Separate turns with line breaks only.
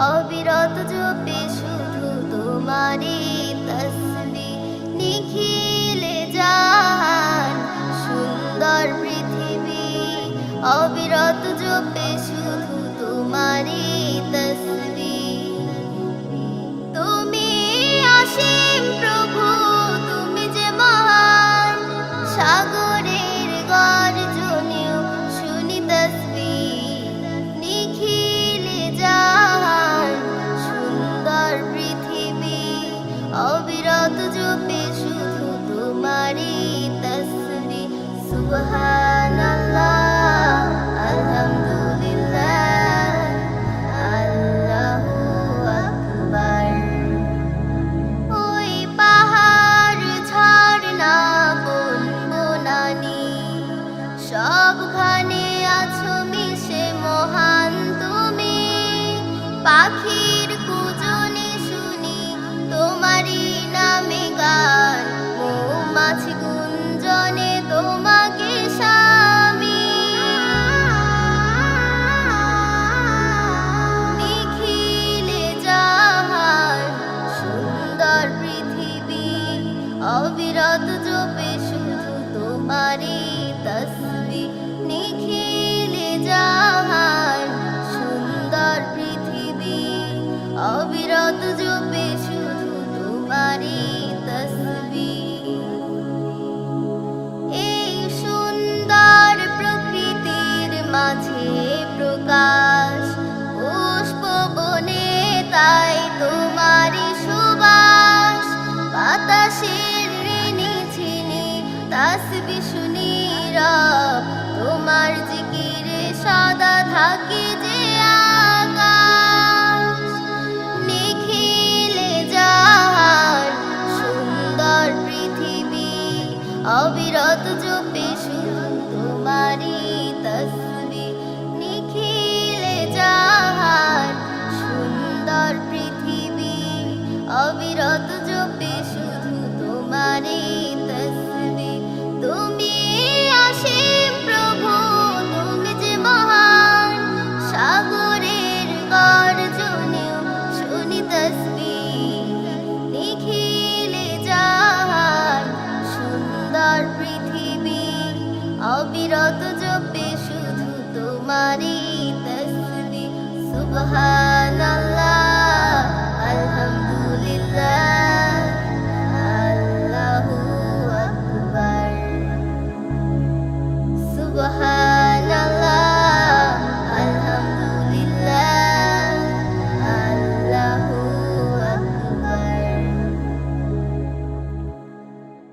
অবিরত জপে শুধু তোমারি তসবিহ নিখিলে জাহান সুন্দর পৃথিবী অবিরত জপে শুধু তোমারি তসবিহ তুমি অসীম প্রভু তুমি যে মহান সাগরের গর্জনেও শুনি তসবিহ নিখিলে জাহান সুন্দর পৃথিবী অবিরত জপে শুধু তোমারি তসবিহ সুবহানাল্লাহ আলহামদুলিল্লাহ আল্লাহু আকবার ওই পাহাড় ঝর্ণা বন বনানি সবখানে আছো মিশে মহান তুমি পাখির কুজনে শুনি তোমারি নামে গান মৌমাছি গুঞ্জনে তোমাকে স্বামী নিখিলে জাহান সুন্দর পৃথিবী অবিরত জপে শুধু তোমারি তসবিহ নিখিলে জাহান সুন্দর পৃথিবী অবিরত জপে শুধু তোমারি তসবিহ এই সুন্দর প্রকৃতির মাঝে প্রকাশ পুষ্প বনে তাই তোমারি সুবাস বাতাসের ঋণী ঝিনি তাসবিহ শুনি রব তোমার জিকিরে সদা থাকে যে আকাশ নিখিলে জাহান সুন্দর পৃথিবী অবিরত জপে শুধু তোমারি তসবিহ নিখিলে জাহান সুন্দর পৃথিবী অবিরত জপে শুধু তোমারি তসবিহ তুমি অসীম প্রভু তুমি যে মহান সাগরের গর্জনেও শুনি তসবিহ নিখিলে জাহান সুন্দর পৃথিবী অবিরত জপে শুধু তোমারি তসবিহ সুবহানাল্লাহ আলহামদুলিল্লাহ আল্লাহু আকবার সুবহান